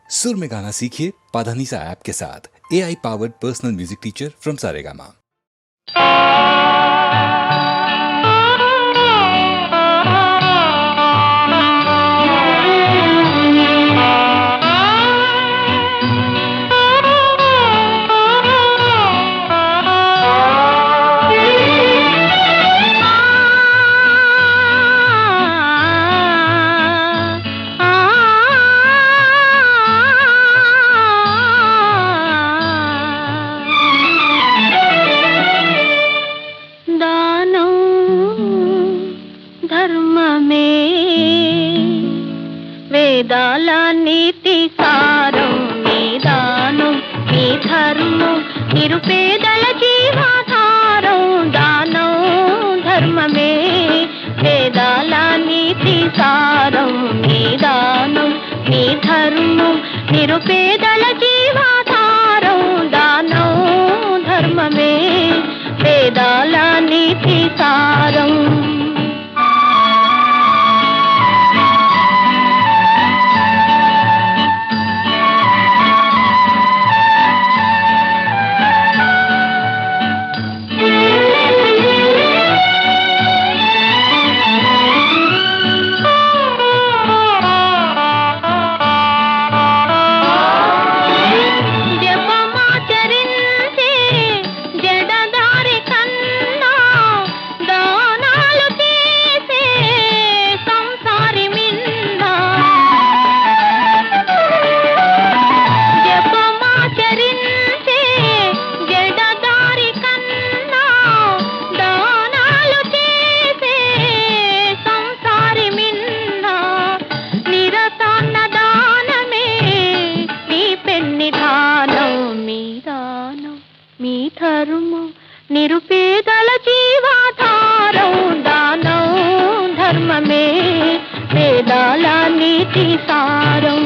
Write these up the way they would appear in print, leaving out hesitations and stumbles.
सुर में गाना सीखिए पाधानीसा ऐप के साथ। AI powered personal music teacher from Saregama. వేదాల నీతి సారం నిదానం నీ ధర్మం నిరుపేదల జీవాధారం దానం ధర్మమే వేదాల నీతి సారం నిదానం నీ ధర్మం నిరుపేదల జీవాధారం దానం ధర్మమే వేదాల నీతి సారం. నిరుపేదల జీవాధారం దానం ధర్మమే వేదాల నీతి సారం.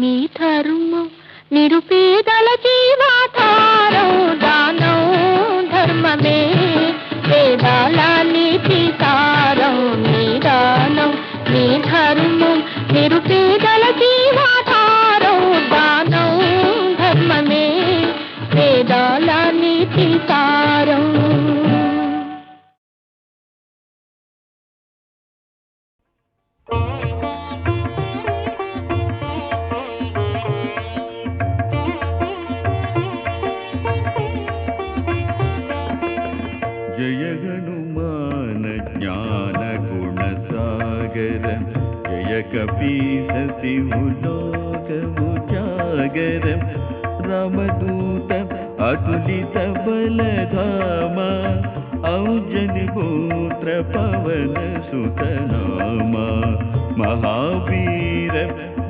నీ ధర్మం నిరుపేదల జీవాధారం దానం ధర్మమే వేదాల నీతి సారం నిదానం నీ ధర్మం నిరుపేదల జీవాధారం దానం ధర్మమే వేదాల నీతి సారం. जय हनुमान ज्ञान गुण सागर जय कपीस तिहु लोक उजागर रामदूत अतुलित बल धामा अंजनी पुत्र पवन सुत नामा महावीर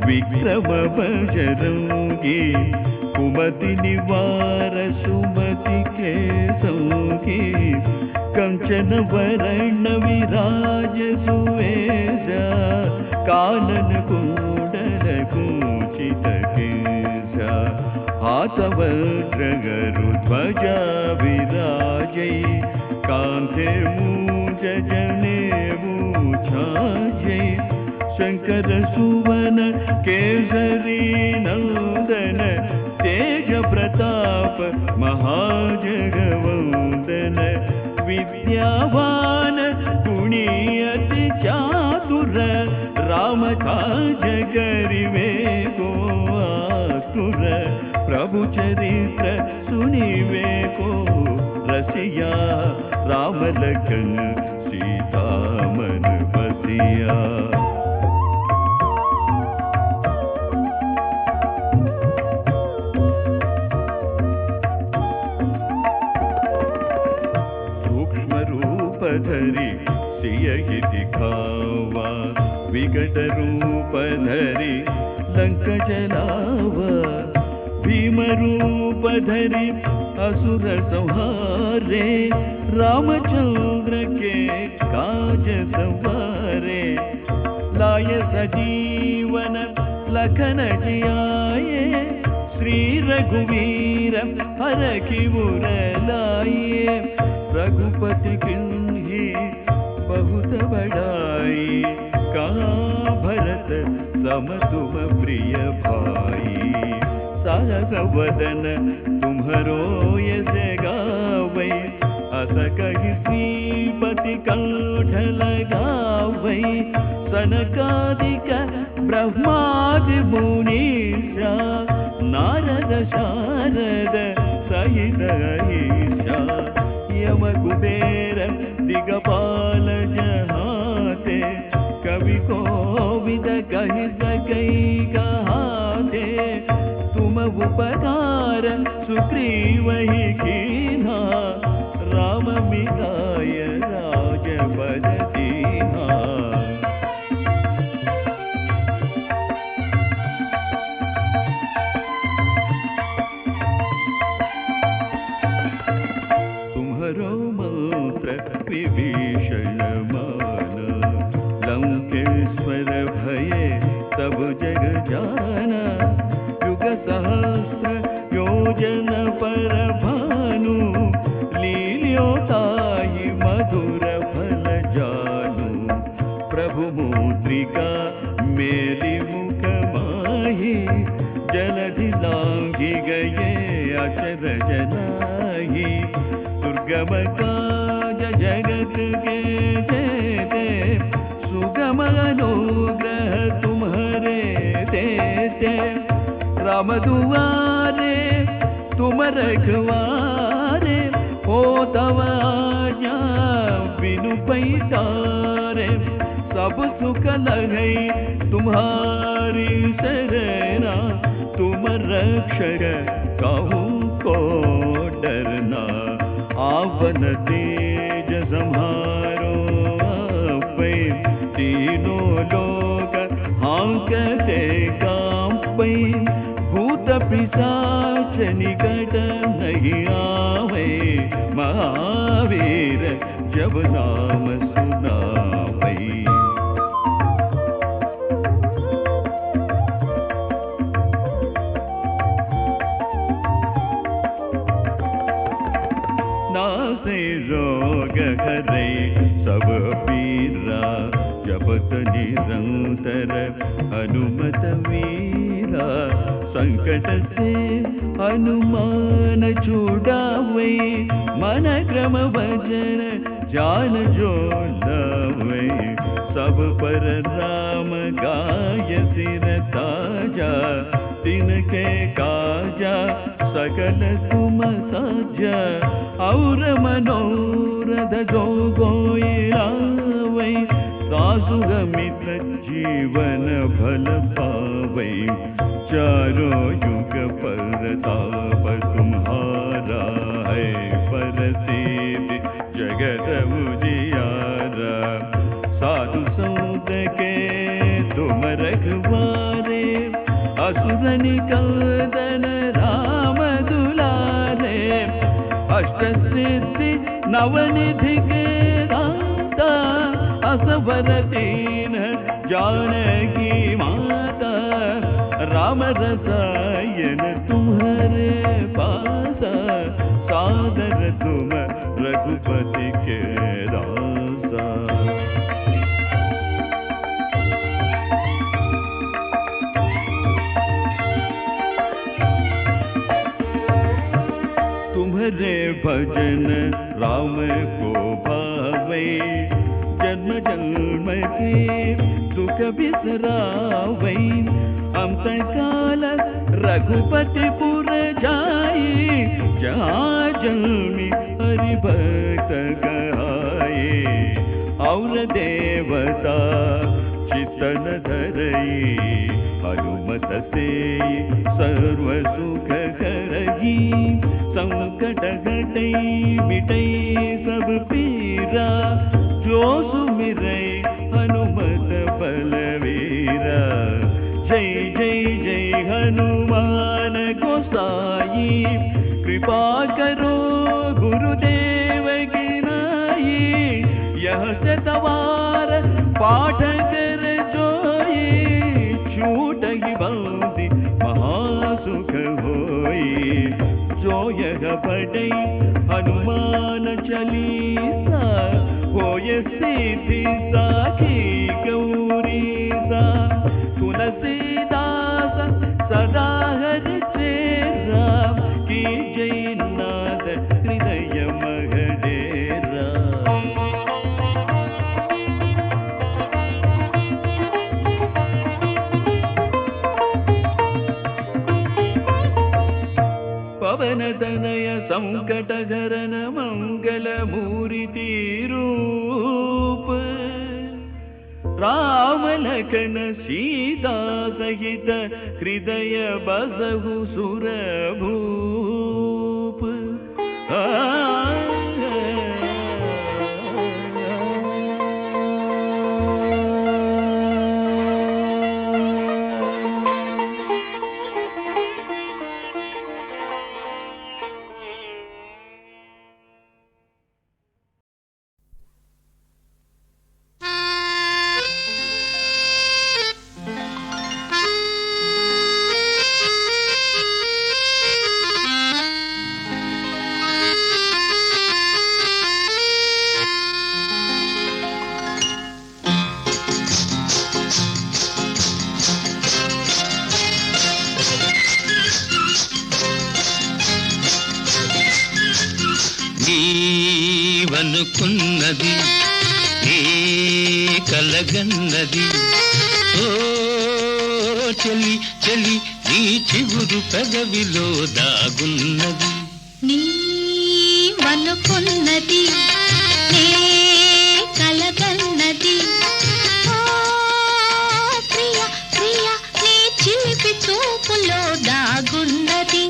विक्रम बजरंगी कुमति निवार सुमति के संगी कंचन वरण विराज सुवेशा कानन कुंडल कुंचित केशा हाथवज्र गरुड़ ध्वजा विराजै कांधे मूंज जनेऊ छाजै शंकर सुवन केसरी नंदन तेज प्रताप महाजगवंदन विद्यावान गुणी अति चातुर राम काज करिवे को आतुर प्रभु चरित्र सुनिवे को रसिया राम लखन सीता मन बस दिया। सूक्ष्म रूप धरी सियहि दिखावा, विकट रूप धरी लंक जलावा। भीम रूप धरी असुर संहारे, रामचंद्र के काज संवारे। लाय सजीवन लखन जियाए, श्री रघुवीर हरखि उर लाए। रघुपति किन्ही बहुत बड़ाई, कहाँ भरत सम तुम प्रिय भाई। सहस वदन तुम्हरो यस गावै, अस कहि श्रीपति कंठ लगावै। सनकादिक ब्रह्मादि मुनीसा, नारद शारद सहित अहिषा। यम कुबेर दिगपाल जहाते, कवि कोविद कहि सकै कहाते। तुम उपकार सुग्रीवहि कीन्हा, राम मिलाय राजपद दीन्हा। तुम्हरो मंत्र विभीषण माना, लंकेश्वर भये तब जग जाना। युग सहस्र योजन पर भानु, लील्योताहि मधुर फल जानु। प्रभु मुद्रिका मेली मुख माही, जलधि लांघि गए अचरज नाहि। दुर्गम काज जगत के जेते, सुगम अनुग्रह तुम्हारे देते। राम दुआरे तुम रखवारे, हो तव आज्ञा बिनु पैतारे। सब सुख लहै तुम्हारी शरणा, तुम रक्षक कहूँ को डरना। आवन तेज सम्हारो आपै, तीनों लोक हांकते कांपै। भूत पिशाच निकट नहीं आवे, महावीर जब नाम सुनावै। नासे रोग हरै सब पीरा, जपत निरंतर हनुमत वीरा। संकट से हनुमान छुड़ावे, मन क्रम भजन जान जो लावे। सब पर राम गाय सिर ताजा, तिनके काजा सकल तुम साजा। और मनोरथ जो कोई लावै, सासुर मित्र जीवन भल पावै। चारों युग परताप तुम्हारा है, परसिद्ध जगत उजियारा। साधु संत के तुम रखवारे, असुर निकंदन राम दुलारे। अष्ट सिद्धि नवनिधि के दाता, असवर दीन जानकी माता। राम रसायन तुम्हारे पासा, सादर तुम रघुपति के दासा। तुम्हारे भजन राम को भावे, जन्म जन्म के दुख बिसरावे। अंत काल रघुपतिपुर जाई, जहाँ जन्मी हरि भक्त कहाए। और देवता चितन धरई हनुमत से सर्व सुख करही संकट घटई मिटई सब पीरा जो सुमिरै हनुमत बलवीरा जय जय जय हनुमान गोसाई कृपा करो गुरुदेव की नाई यह से सवार पाठ कर जोई छूट ही बंदी महासुख होई जो यह पढ़ई हनुमान चालीसा होय सिद्धि साखी गौरी सा तुलसीदास सदा हरि चेरा की जयनाथ हृदय मगडेरा पवन तनय संकट हरन मंगल मूर्ति रूप राम लखन सीता सहित हृदय बसहु सुर भूप నీవనుకున్నది నీ కలగన్నది ఓ చెలి చెలి నీ చిగురు పెదవిలో దాగున్నది నీవనుకున్నది నీ కలగన్నది ఓ ప్రియ ప్రియ నీ చిలిపి చూపులో దాగున్నది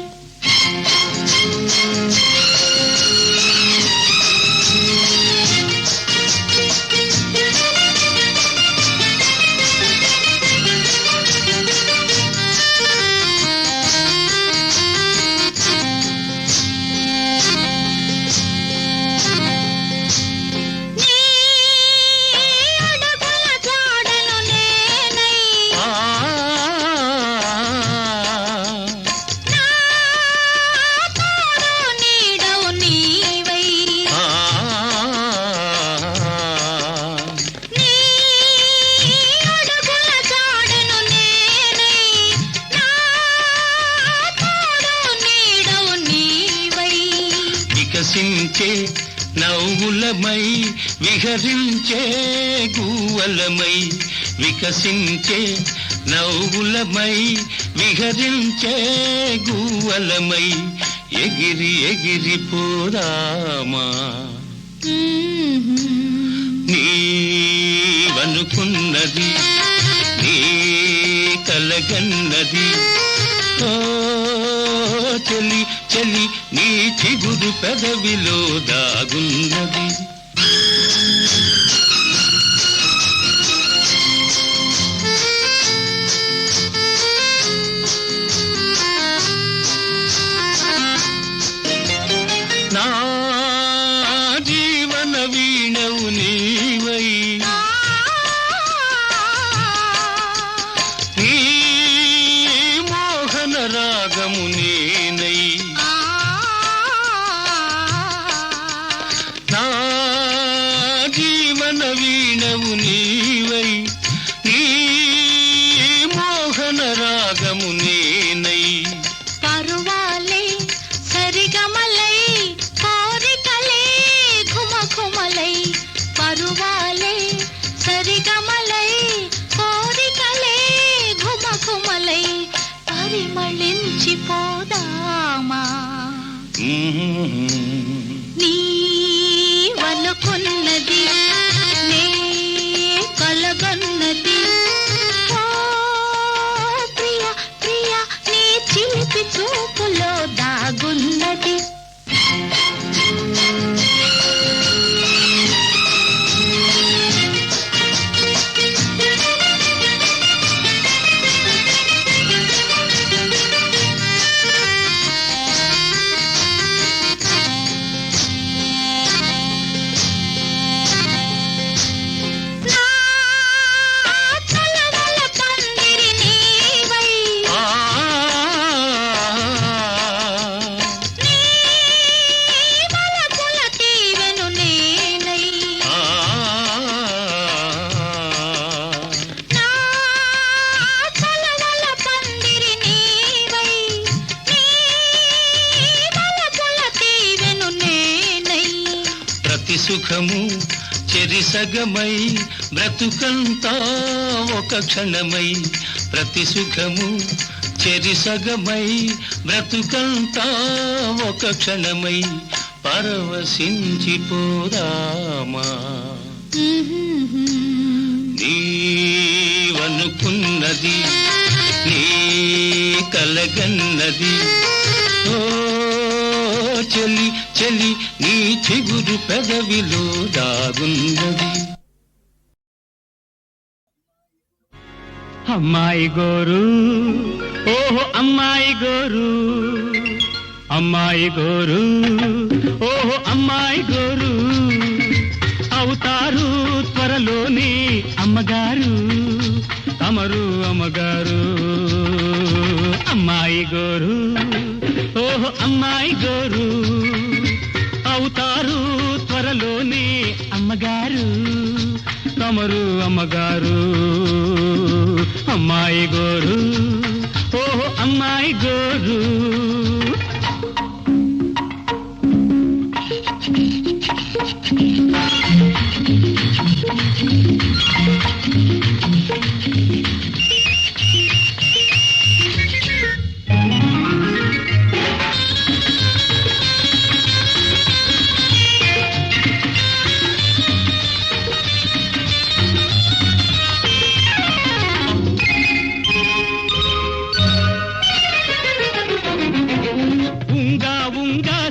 వికసించే నవ్వులమై విహరించే గువ్వలమై వికసించే నవ్వులమై విహరించే గువ్వలమై ఎగిరి ఎగిరి పోరామా నీవనుకున్నది నీ కలగన్నది ఓ చెలి చెలి నీ చిగురు పెదవిలో దాగున్నది నా జీవన వీణవు నీవై నీ మోహన రాగము నేనై నా సుఖము చెరిసగమై బ్రతుకంతా ఒక క్షణమై ప్రతి సుఖము చెరిసగమై బ్రతుకంతా ఒక క్షణమై పరవశించిపోదామా నీవనుకున్నది నీ కలగన్నది ఓ చెలి చెలి నీ చిగురు పెదవిలో దాగున్నది. అమ్మాయి గోరు ఓహో అమ్మాయి గోరు, అమ్మాయి గోరు ఓహో అమ్మాయి గోరు, అవుతారు త్వరలోని అమ్మగారు తమరు అమ్మగారు. అమ్మాయి గోరు ఓహో అమ్మాయి గోరు, అవుతారు త్వరలోని అమ్మగారు తమరు అమ్మగారు. అమ్మాయి గోరు ఓహో అమ్మాయి గోరు.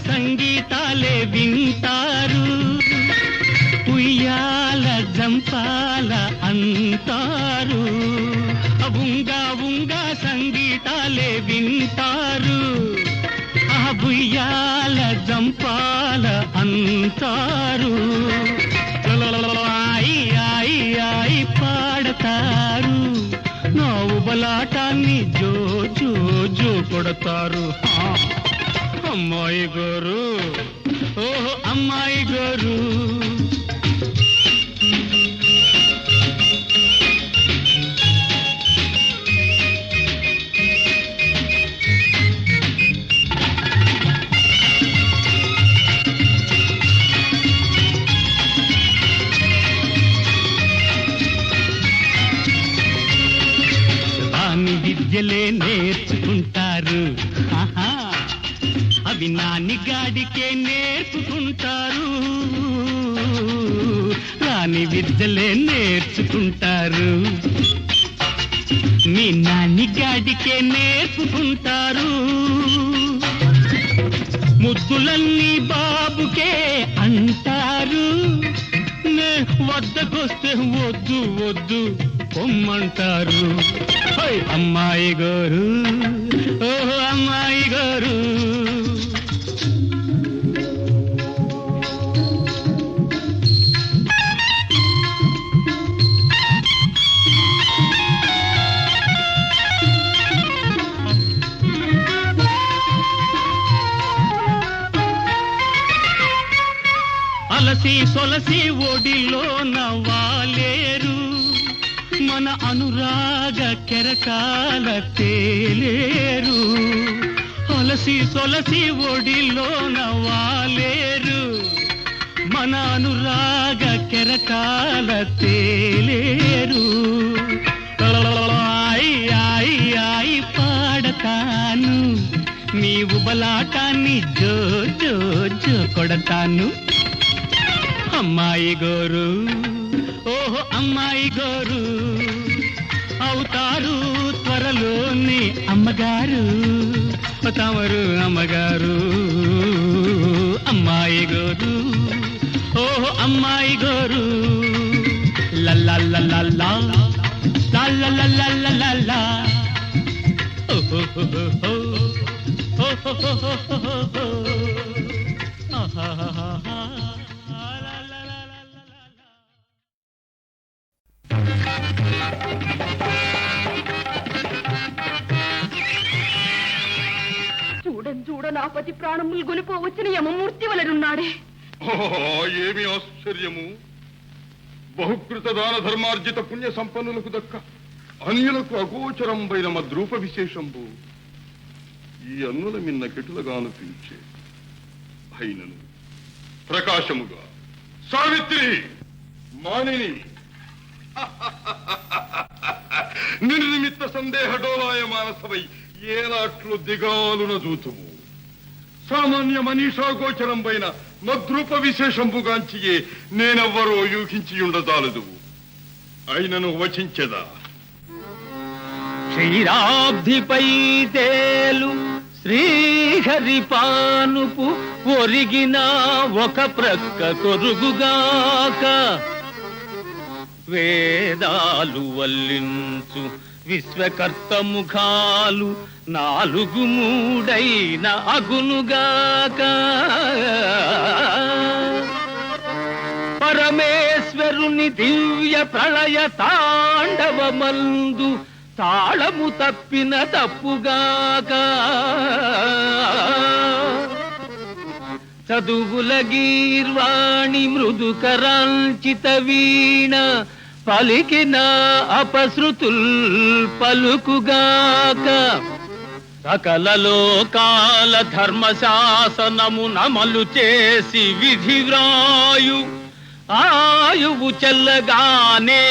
సంగీతాలే వింటారు, ఉయ్యాల జంపాల అంటారు. ఉంగా ఉంగా సంగీతాలే వింటారు, ఉయ్యాల జంపాల అంటారు. ఆయి ఆయి ఆయి పాడతారు, నవ్వు బలాటాన్ని జో జో జో కొడతారు. అమ్మాయి గోరు ఓహో అమ్మాయి గోరు. వాని విద్యలే నేర్చుకుంటారు, అవి నానిగాడికే నేర్పుకుంటారు. రాని విద్యలే నేర్చుకుంటారు, మీ నానిగాడికే నేర్పుకుంటారు. ముద్దులన్నీ బాబుకే అంటారు, వద్దకొస్తే వద్దు వద్దు పొమ్మంటారు. అమ్మాయి గోరు ఓహో అమ్మాయి గోరు. అలసి సొలసి ఒడిలో నవ్వాలేరు, మన అనురాగ కెరకాల తేలేరు. అలసి సొలసి ఒడిలో నవ్వాలేరు, మన అనురాగ కెరకాల తేలేరు. ఆయి ఆయి ఆయి పాడతాను, నీవు బలాటాన్ని జో జో జో కొడతాను. అమ్మాయి గోరు ఓహో అమ్మాయి గోరు, అవుతారు త్వరలోని అమ్మగారు తమరు అమ్మగారు. అమ్మాయి గోరు ఓహో అమ్మాయి గోరు. లల్లా లల్లా లా లల్లా లల్లా లల్లా ఓహో ఓహో ఓహో ఆహా. చూడ నా పతి ప్రాణములు గొలిపో వచ్చిన యమమూర్తి వలనున్నాడే. ఏమి ఆశ్చర్యము! బహుకృత దాన ధర్మార్జిత పుణ్య సంపన్నులకు దక్క అన్యులకు అగోచరంబైన మద్రూప విశేషంబు ఈ అన్నుల మిన్న కెటులగాను పిలిచే అయినను ప్రకాశముగా సావిత్రి మానిని నిర్నిమిత్త సందేహ డోలాయ మానసవై ఏలాట్లు దిగాలున జూతుము సామాన్య మనీషా గోచరం పైన మద్రూప విశేషంబుగాంచియే నేనెవ్వరో యూహించి ఉండదాలదు అయినను వచించెదా క్షీరాబ్ధిపై తేలు శ్రీహరి పానుపు ఒరిగిన ఒక ప్రక్క కొరుగుగాక వేదాలు వల్లించు విశ్వకర్త ముఖాలు 4 మూడైన అగునుగాక పరమేశ్వరుని దివ్య ప్రళయ తాండవమందు తాళము తప్పిన తప్పుగాక చదువుల గీర్వాణి మృదుకరాంచిత వీణ పలికిన అపశృతుల్ పలుకుగాక సకల లోకాల ధర్మశాసనము నమలు చేసి విధి వ్రాయు ఆయువు చెల్లగానే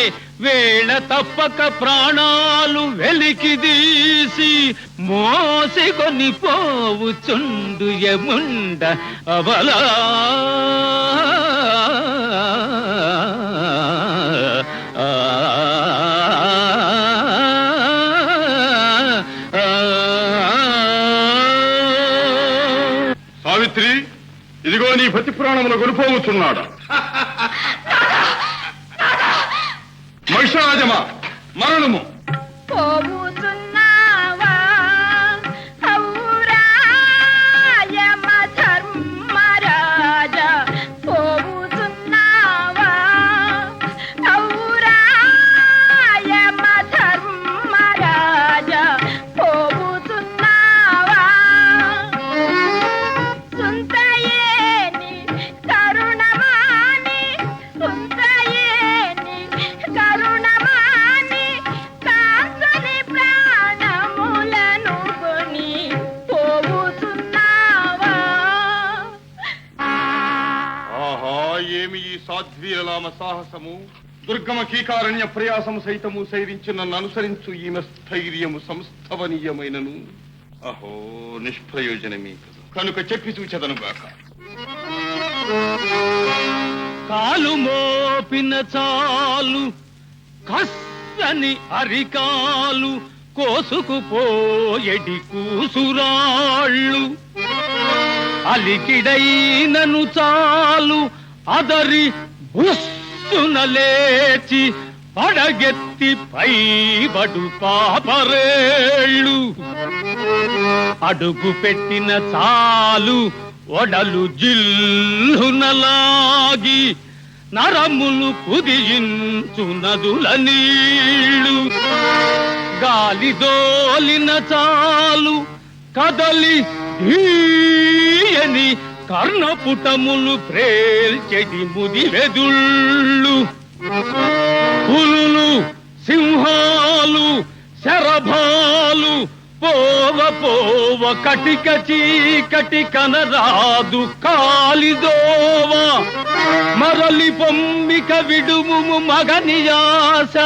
వేళ తప్పక ప్రాణాలు వెలికిదీసి మోసికొని పోవుచుండు యముండ అవలా సావిత్రి ఇదిగో నీ పతి ప్రాణములు కొనిపోవచ్చున్నాడా మహిషరాజమా మరణము పోవుతున్నావా ఔరా యమ ధర్మరాజా పోవుతున్నావా ఔరా యమ ధర్మరాజా పోవుతున్నావా సుంతయేని కరుణమాని సుంతయేని కరుణమాని కాంతుని ప్రాణములను కొని పోవుతున్నావా ఆహా ఏమి ఈ సాధ్వీరలామ సాహసము దుర్గమ కీకారణ్య ప్రయాసము సైతము సైరించి నన్ను అనుసరించు ఈమె స్థైర్యము సంస్థవనీయమైనను అహో నిష్ప్రయోజనమే కదా కనుక చెప్పి చూచెదను గాక కాలు మోపిన చాలు కస్సని అరికాలు కోసుకుపోయడి కూసురాళ్ళు అలికిడైనను చాలు అదరి బుస్సున లేచి పడగెత్తి పైబడు పాపరేళ్ళు అడుగు పెట్టిన చాలు ఒడలు జిల్లునలాగి నరములు కుదియించు నదుల నీళ్ళు గాలి దోలిన చాలు కదలి ధీయని కర్ణపుటములు ప్రేల్చెడి ముదివెదుళ్ళు పులులు సింహాలు శరభాలు పోవ పోవ కటిక చీకటి కనరాదు కాలిదోవ మరలి పొమ్మిక విడుము మగనియాస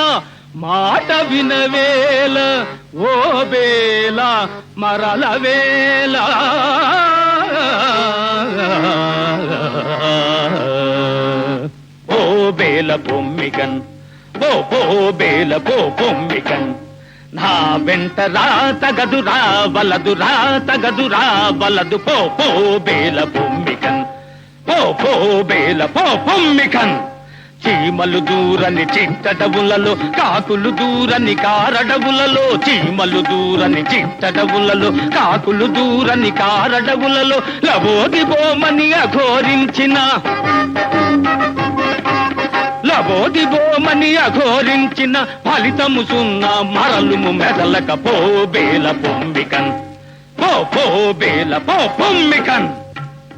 మాట వినవేల ఓ బేల మరల వేల ఓ బేల పొమ్మికన్ ఓ బేల పొమ్మికన్ నా వెంట రా తగదురా వలదురా తగదురా వలదు పో బేల పొమ్మికన్ పో బేల పొమ్మికన్ చీమలు దూరని చిట్టడవులలో కాకులు దూరని కారడవులలో చీమలు దూరని చిట్టడవులలో కాకులు దూరని కారడవులలో లబోది బోమని అఘోరించిన లబోది బోమని అఘోరించిన ఫలితము సున్నా మరలుము మెదలక పో బేల పొమ్మికన్ పో బేల పొమ్మికన్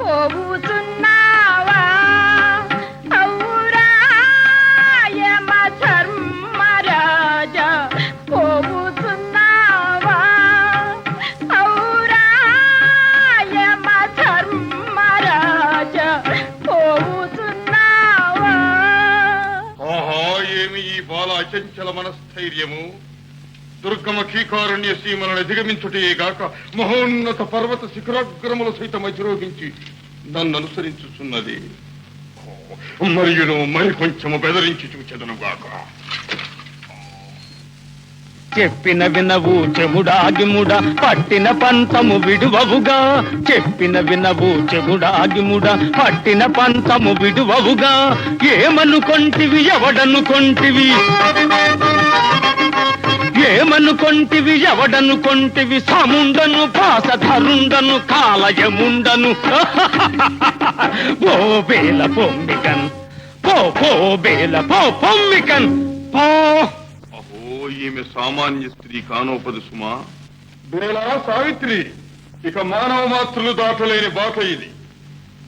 పోవుతున్నావా ఔరా యమ ధర్మరాజా పోవుతున్నావా ఔరా యమ ధర్మరాజా పోవుతున్నావా అచంచల మనస్థైర్యము దుర్గమ కీకారణ్య సీమలను అధిగమించుటేగాక మహోన్నత పర్వత శిఖరాగ్రములు సైతం అధిరోహించి నన్ను అనుసరించుచున్నది. మరియును మరి కొంచెము బెదరించి చూచెదనుగాక. చెప్పిన వినవు చెముడాగిముడ పట్టిన పంతము విడువవుగా. చెప్పిన వినవు చెముడాగిముడ పట్టిన పంతము విడువవుగా. ఏమనుకొంటివి ఎవడనుకొంటివి, ఏమనుకొంటివి ఎవడనుకొంటివి, సముండను పాసధరుండను కాలయముండను. ఓ బేల పొమ్మికన్ పో పో బేల పో పొమ్మికన్ పో. అహో, ఈమె సామాన్య స్త్రీ కానోపదు సుమా. బేలా సావిత్రి, ఇక మానవ మాత్రులు దాటలేని బాట ఇది.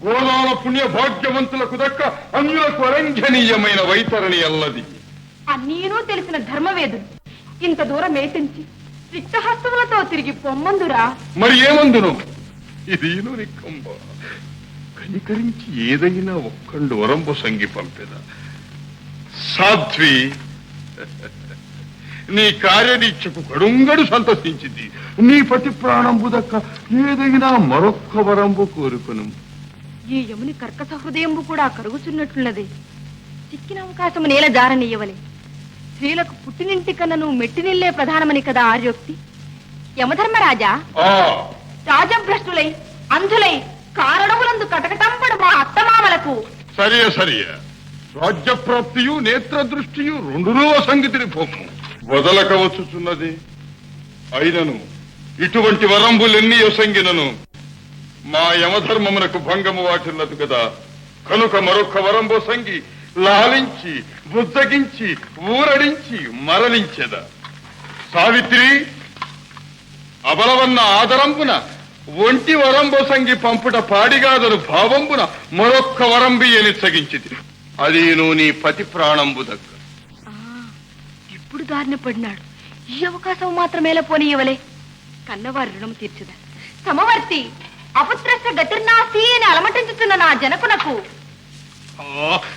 గోదాల పుణ్య భాగ్యవంతులకు దక్క అన్యులకు అరంఘనీయమైన వైతరణి అల్లది. అన్నీనూ తెలిసిన ధర్మవేదుడు ఇంత దూరం ఏటించి రిక్తహస్తములతో తిరిగి పొమ్మందురా. మరి ఏమందును? ఇది నికంబ కనికరించి ఏదైనా ఒక్కండు వరంబు సంగి పంపెద. సాధ్వి, నీ కార్యదీక్షకు కడుంగడు సంతసించింది. నీ పతి ప్రాణంబు దక్క ఏదైనా మరొక్క వరంబు కోరుకును. ఈ యముని కర్కశ హృదయంబు కూడా కరుగుచున్నట్లున్నది. చిక్కిన అవకాశము నేల జారనీయవలే. స్త్రీలకు పుట్టినింటి కన్నను మెట్టినిల్లే ప్రధానమని కదా ఆర్యోక్తి. యమధర్మరాజా, రాజభ్రష్టులై అంధులై కారణములందు కటకటంపడు మా అత్తమామలకు సరియ రాజ్యప్రాప్తియు నేత్ర దృష్టియు రెండునూ సంగతిని పోము వదలక వచ్చుచున్నది. అయినను ఇటువంటి వరంబులెన్ని యొసంగినను మా యమధర్మమునకు భంగము వాటిల్లదు కదా. కనుక మరొక్క వరంబు సంగి లాలించి బుద్ధగించి ఊరడించి మరలించెద. సావిత్రి, అబలవన్న ఆదరంబున ఒంటి వరంబొసంగి పంపుట పాడిగాదను భావంబున మరొక్క వరంబి ఎనిచ్చగించితి. అదేను నీ పతి ప్రాణంబు దగ్గర. ఇప్పుడు దారిన పడినాడు. ఈ అవకాశం మాత్రమేలా పోనీయవలే. కన్నవారి రుణం తీర్చుదా. సమవర్తి అపుత్రస్య గతిర్నాస్తి అని అలమటించుతున్న నా జనకునకు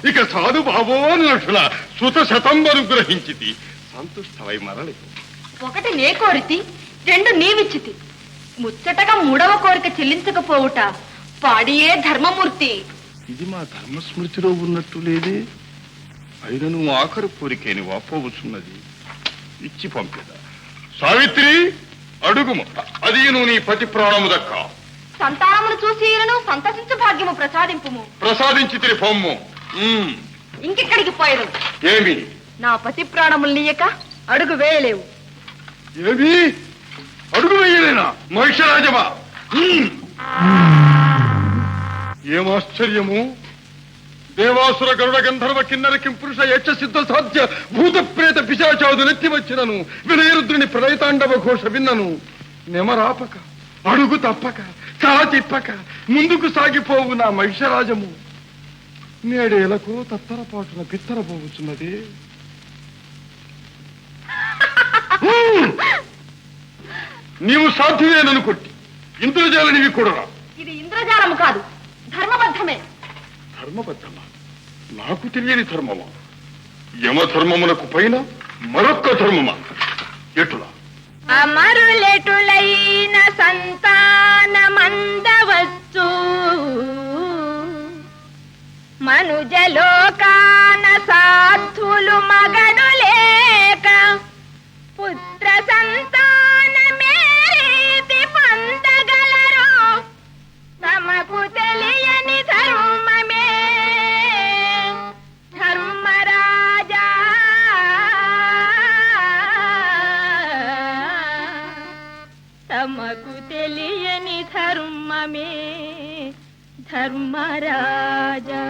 ఇక సాధు బాబోన్నట్ల సుత శతంబరు గ్రహించితి. సంతుష్టమై మరలి. ఒకటి నే కోరితి, రెండు నీవిచ్చితి. ముచ్చటగా మూడవ కోరిక చెల్లించకపోవుట పాడియే ధర్మమూర్తి. ఇది మా ధర్మస్మృతిలో ఉన్నట్టు లేదే. అయినను ఆఖరు కోరికేని వాపోవచ్చున్నది. ఇచ్చి పంపేదా. సావిత్రి, అడుగుము. అది నువ్వు నీ పతి ప్రాణము దక్క. సంతానమును చూసి సంతసించు భాగ్యము ప్రసాదింపుము. ప్రసాదించి తిరి పొమ్ము. ఇంకెక్కడికి పోయేదు? ఏమి నా పతి ప్రాణములు నీయక అడుగు వేయలేవు. ఏమి అడుగు వేయలేనా? మహిషరాజమా, ఏమాశ్చర్యము! దేవాసుర గరుడ గంధర్వ కిన్నర కింపురుష యక్ష సిద్ధ సాధ్య భూత ప్రేత పిశాచాదులెత్తి వచ్చినను వినయరుద్రుని ప్రళయతాండవ ఘోష విన్నను. నెమరాపక అడుగు తప్పక కళ తిప్పక ముందుకు సాగిపోవు నా మహిషరాజము నేడేలకు తత్తరపాటున పిత్తరపోవచ్చున్నది. నీవు సాధ్యమేనను కొట్టి ఇంద్రజాలనివి కూడా. ఇది ఇంద్రజాలము కాదు, ధర్మబద్ధమే. ధర్మబద్ధమా? నాకు తెలియని ధర్మమా? యమధర్మమునకు పైన మరొక్క ధర్మమా? ఎటులా? అమరులెటులైన సంతానమందవచ్చు, మనుజలోకాన సాధులు మగడు లేక పుత్ర సంతానమేరీతి పొందగలరు. తమకు తెలియని ధర్మమే ధర్మరాజా. తమకు తెలియని ధర్మమే ధర్మరాజా.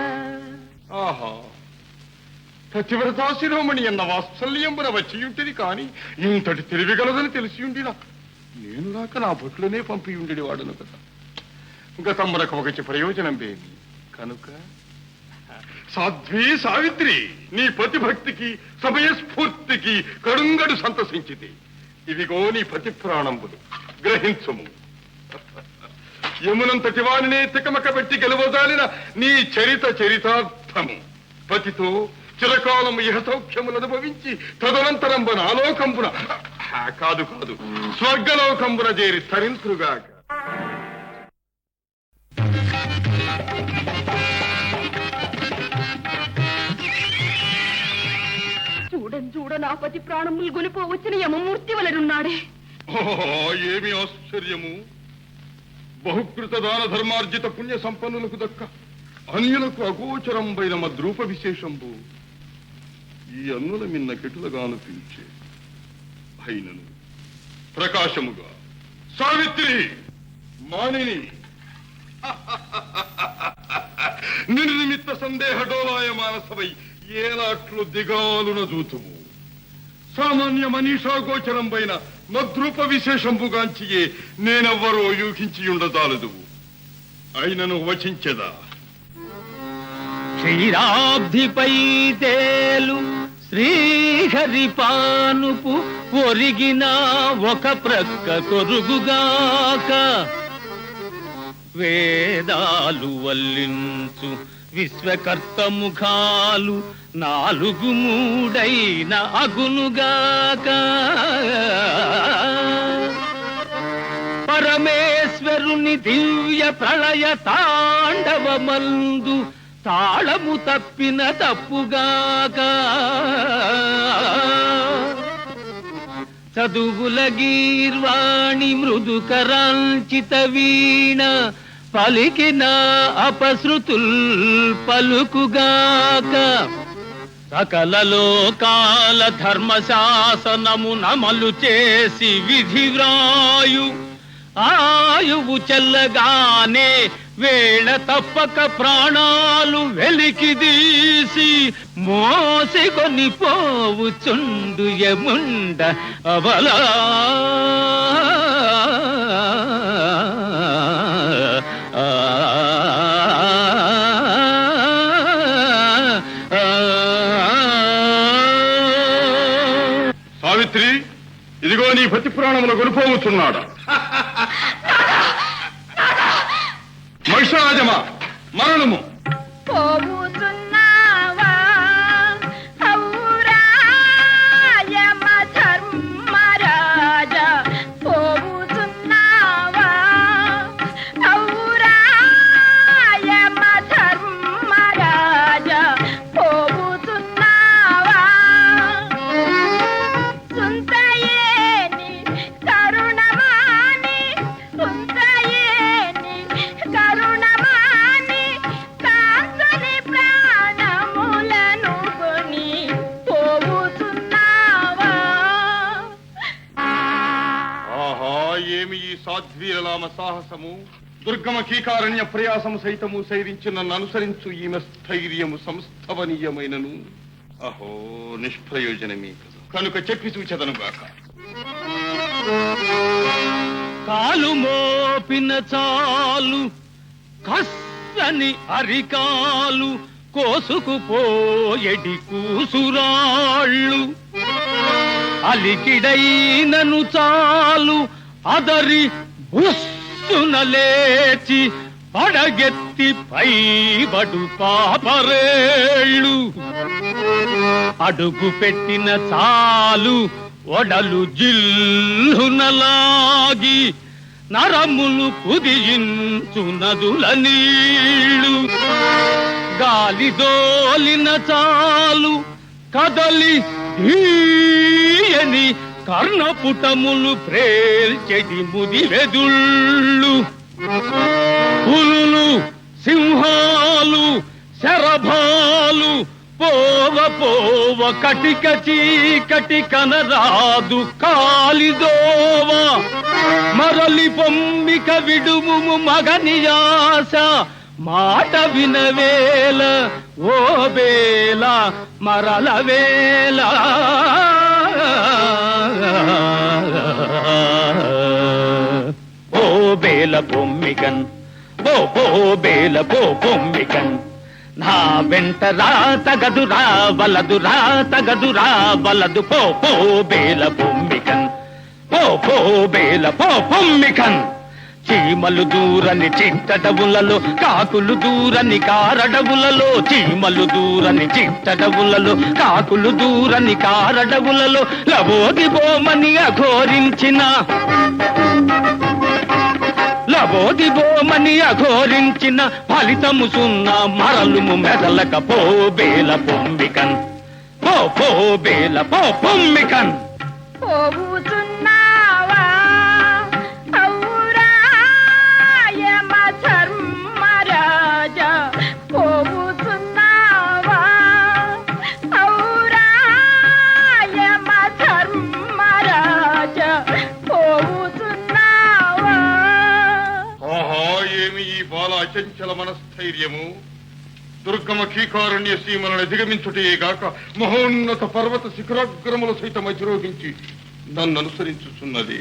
ఆహా, పతివ్రతాశిరోమణి అన్న వాత్సల్యంబున వచ్చియుంటిది కాని ఇంతటి తెలివిగలదని తెలిసియుండినా నేను రాక నా బొట్లనే పంపియుండి వాడును కదా. గతమ్మనకు ఒకటి ప్రయోజనం ఏమి కనుక సాధ్వి సావిత్రి, నీ పతిభక్తికి సమయస్ఫూర్తికి కడుంగడు సంతసించితి. ఇవిగో నీ పతి ప్రాణంబులు, గ్రహించుము. యమునంతటి వానినే తికమక పెట్టి గెలువదాలిన నీ చరితార్థము. పతితో చిరకాలము ఇహ సౌఖ్యములు అనుభవించి తదనంతరంబున ఆలోకంబున కాదు స్వర్గలోకంబున చేరి తరింతురుగాక. నా పతి ప్రాణములు గొలిపో వచ్చిన యమమూర్తి వలనున్నాడే. ఏమి ఆశ్చర్యము! బహుకృత దాన ధర్మార్జిత పుణ్య సంపన్నులకు దక్క అన్యులకు అగోచరంబైన మద్రూప విశేషంబు ఈ అన్నుల మిన్న కెటులగాను పిలిచే అయినను ప్రకాశముగా సావిత్రి మానిని నిర్నిమిత్త సందేహ డోలాయ మానసవై ఏలాట్లు దిగాలున జూతుము సామాన్య మనీషా గోచరంబైన మద్రూప విశేషంబుగాంచియే నేనెవ్వరో యూహించి ఉండదాలదు. అయినను వచించెదా. క్షీరాబ్ధిపై తేలు శ్రీహరి పానుపు ఒరిగిన ఒక ప్రక్క కొరుగుగాక వేదాలు వల్లించు విశ్వకర్త ముఖాలు 4 మూడైన అగునుగాక పరమేశ్వరుని దివ్య ప్రళయ తాండవమందు తాళము తప్పిన తప్పుగాక చదువుల గీర్వాణి మృదుకరాంచిత వీణ పలికిన అపశృతుల్ పలుకుగాక సకల లోకాల ధర్మశాసనము నమలు చేసి విధి వ్రాయు ఆయువు చెల్లగానే వేళ తప్పక ప్రాణాలు వెలికిదీసి మోసికొని పోవుచుండు యముండ అవలా సావిత్రి, ఇదిగో నీ పతి ప్రాణములు కొనిపోవచ్చున్నాడా? మహిషరాజమా మరణము పోవుతున్నావా ఔరా యమ ధర్మరాజా పోవుతున్నావా ఔరా యమ ధర్మరాజా పోవుతున్నావా సుంతయేని కరుణమాని సుంతయేని కరుణమాని కాంసని ప్రాణములను కొని పోవుతున్నావా ఆహా, ఏమి ఈ సాధ్వీరలామ సాహసము! దుర్గమ కీకారణ్య ప్రయాసము సైతము సైరించి నన్ను అనుసరించు ఈమె స్థైర్యము సంస్థవనీయమైనను అహో నిష్ప్రయోజనమే కనుక చెప్పి చూచెదను గాక. కాలు మోపిన చాలు కස්සని అరికాలు కోసుకుపోయడి కూసురాళ్ళు అలికిడైనను చాలు అదరి బుస్సున లేచి పడగెత్తి పైబడు పాపరేళ్ళు అడుగు పెట్టిన చాలు ఒడలు జిల్లునలాగి నరములు కుదియించు నదుల నీళ్ళు గాలి దోలిన చాలు కదలి ధీయని కర్ణపుటములు ప్రేల్చెడి ముదివెదుళ్ళు పులులు సింహాలు శరభాలు పోవ పోవ కటిక చీకటి కనరాదు కాలిదోవ మరలి పొమ్మిక విడుము మగనియాస మాట వినవేల ఓ బేల మరల వేల ఓ బేల పొమ్మికన్ ఓ బేల పొమ్మికన్ నా వెంట రా తగదురా వలదురా తగదురా వలదు పో బేల పొమ్మికన్ పో బేల పొమ్మికన్ చీమలు దూరని చిట్టడవులలో కాకులు దూరని కారడవులలో చీమలు దూరని చిట్టడవులలో కాకులు దూరని కారడవులలో లబోదిబోమని అఘోరించిన లబోదిబోమని అఘోరించిన ఫలితము సున్నా మరలుము మెదలక పోబేల పొమ్మికన్ పోబేల పొమ్మికన్ పోవుచున్నావా ఔరా యమ ధర్మరాజా పోవుచున్నావా ఔరా యమ ధర్మరాజా పోవుచున్నావా. ఆహా ఏమి ఈ బాల అచంచల మనస్థైర్యము! దుర్గమ కీకారణ్య సీమలను అధిగమించుటే గాక మహోన్నత పర్వత శిఖరాగ్రములు సైతం అధిరోహించి నన్ను అనుసరించుచున్నది.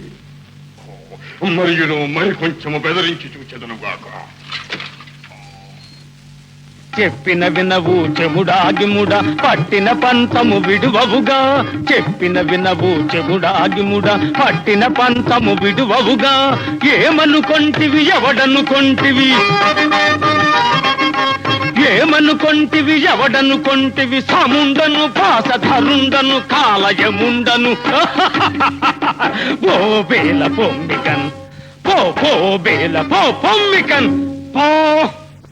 మరియును మరి కొంచెము బెదరించి చూచెదను గాక. చెప్పిన వినవు చెముడాగిముడ పట్టిన పంతము విడువవుగా చెప్పిన వినవు చెముడాగిముడ పట్టిన పంతము విడువవుగా ఏమనుకొంటివి ఎవడనుకొంటివి ఏమనుకొంటివి ఎవడనుకొంటివి సముండను పాసధరుండను కాలయముండను పోబేల పొమ్మికన్ పోబేల పొమ్మికన్ పో.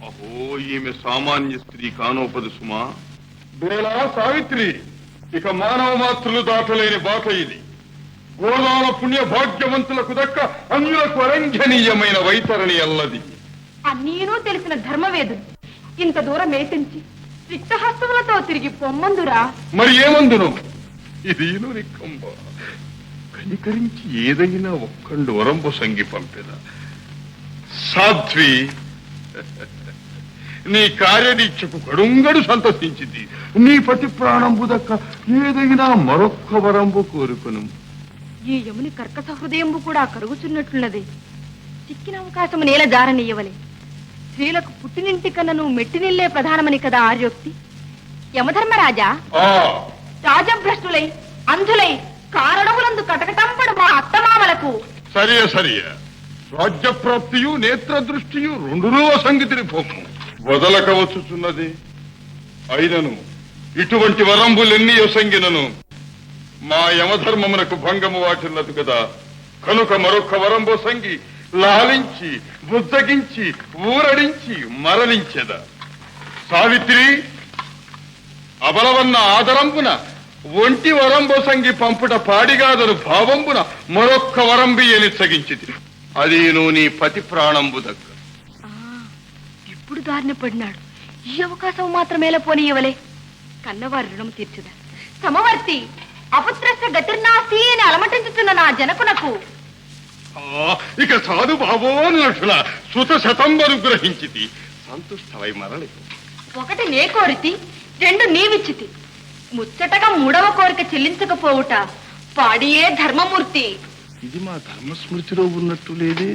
అహో ఈమె సామాన్య స్త్రీ కానోపదు సుమా. బేలా సావిత్రి, ఇక మానవ మాతృలు దాటలేని బాట ఇది. గోదాల పుణ్య భాగ్యవంతులకు దక్క అన్యులకు అరంఘనీయమైన వైతరణి అల్లది. అన్నీనూ తెలిసిన ధర్మవేదుడు ఇంత దూరం ఏటించి రిక్తహస్తములతో తిరిగి పొమ్మందురా. మరి ఏమందును? ఇది నికంబ కనికరించి ఏదైనా ఒక్కళ్ళు వరంబు సంగి పంపెద. సాధ్వి, నీ కార్యదీక్షకు కడుంగడు సంతసించింది. నీ పతి ప్రాణంబు దక్క ఏదైనా మరొక్క వరంబు కోరుకును. ఈ యముని కర్కశ హృదయంబు కూడా కరుగుచున్నట్లున్నది. చిక్కిన అవకాశము నేల జారనీయవలే. స్త్రీలకు పుట్టినింటి కన్నను మెట్టినిల్లే ప్రధానమని కదా ఆర్యోక్తి. యమధర్మరాజా, రాజభ్రష్టులై అంధులై కారణములందు కటకటంపడు మా అత్తమామలకు సరియ రాజ్యప్రాప్తియు నేత్ర దృష్టియు రెండునూ అసంగతిని పోము వదలక వచ్చుచున్నది. అయినను ఇటువంటి వరంబులెన్ని అసంగినను మా యమధర్మమునకు భంగము వాటిల్లదు కదా. కనుక మరొక్క వరంబు సంగి లాలించి బుద్ధగించి ఊరడించి మరణించెద. సావిత్రి, అబలవన్న ఆదరంబున ఒంటి వరంబొసంగి పంపుట పాడిగాదను భావంబున మరొక్క వరంబి ఎనిచ్చగించితి. అదేను నీ పతి ప్రాణంబు దగ్గర. ఇప్పుడు దారిన పడినాడు. ఈ అవకాశం మాత్రమేలా పోనీయవలే. కన్నవారి రుణం తీర్చుదా. సమవర్తి అపుత్రస్య గతిర్నాసి అని అలమటించుతున్న నా జనకునకు ఇక సాధు బాబోనుల సుత శతంబరు గ్రహించితి. సంతుష్టవై మరలి. ఒకటి నే కోరితి, రెండు నీవిచ్చితి. ముచ్చటగా మూడవ కోరిక చెల్లించకపోవుట పాడియే ధర్మమూర్తి. ఇది మా ధర్మస్మృతిలో ఉన్నట్టు లేదే.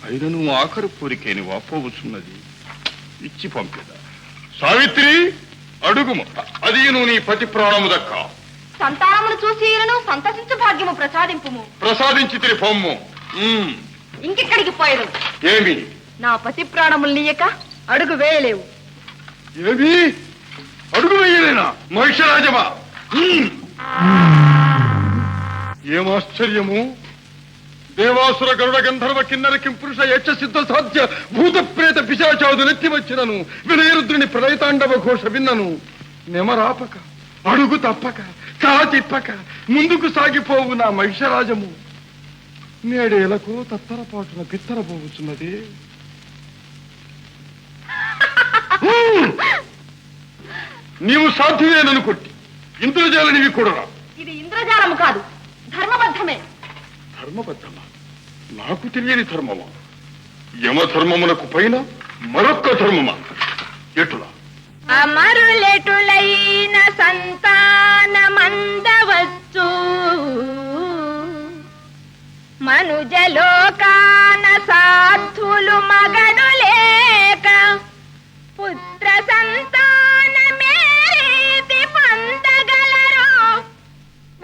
అయినను ఆఖరు కోరికేని వాపోవచ్చున్నది. ఇచ్చి పంపిదా. సావిత్రి, అడుగుము. అది నువ్వు నీ పతి ప్రాణము దక్క. సంతానమును చూసి సంతసించు భాగ్యము ప్రసాదింపుము. ప్రసాదించి తిరి పొమ్ము. ఇంకెక్కడికి పోయేదు? ఏమి నా పతి ప్రాణములు నీయక అడుగు వేయలేవు. ఏమి అడుగు వేయలేనా? మహిషరాజమా, ఏమాశ్చర్యము! దేవాసుర గరుడ గంధర్వ కిన్నర కింపురుష యక్ష సిద్ధ సాధ్య భూత ప్రేత పిశాచాదు నెత్తి వచ్చినను వినయరుద్రుని ప్రళయతాండవ ఘోష విన్నను. నెమరాపక అడుగు తప్పక కళ తిప్పక ముందుకు సాగిపోవు నా మహిషరాజము నేడేలకు తత్తరపాటున బిత్తరపోవచ్చున్నది. నీవు సాధ్యమేనను కొట్టి ఇంద్రజాలనివి కూడా. ఇది ఇంద్రజాలము కాదు, ధర్మబద్ధమే. ధర్మబద్ధమా? నాకు తెలియని ధర్మమా? యమధర్మమునకు పైన మరొక్క ధర్మమా? ఎటులా? అమరులెటులైన సంతానమందవచ్చు మనుజలోకాన సాధులు మగడు లేక పుత్ర సంతానమేరీతి పొందగలరు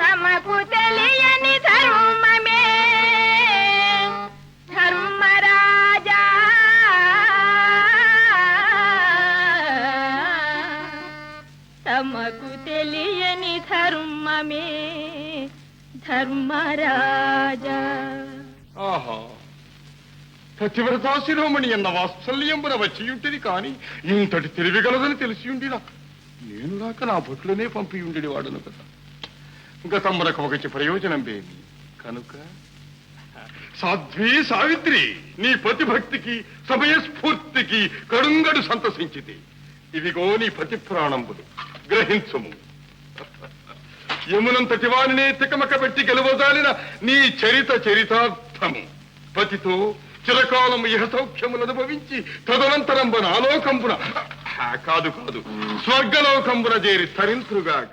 తమకు తెలియని ధర్మమే ధర్మ ధర్మరాజా. ఆహా, పతివ్రతా శిరోమణి అన్న వాత్సల్యంబున వచ్చియుంటిది కాని ఇంతటి తెలివిగలదని తెలిసి ఉండినా నేను రాక నా భటులనే పంపి ఉండేది వాడును కదా. గతమ్మరకు ఒకటి ప్రయోజనం బేమి కనుక సాధ్వి సావిత్రి, నీ పతిభక్తికి సమయస్ఫూర్తికి కడుంగడు సంతసించితే ఇవిగో నీ పతి ప్రాణంబులు గ్రహించుము. యమునంతటి వారినే తికమక పెట్టి గెలవజాలిన నీ చరితార్థము పతితో చిరకాలము ఇహ సౌఖ్యములు అనుభవించి తదనంతరంబున ఆలోకంబున కాదు స్వర్గలోకంబున చేరి తరింతురుగాక.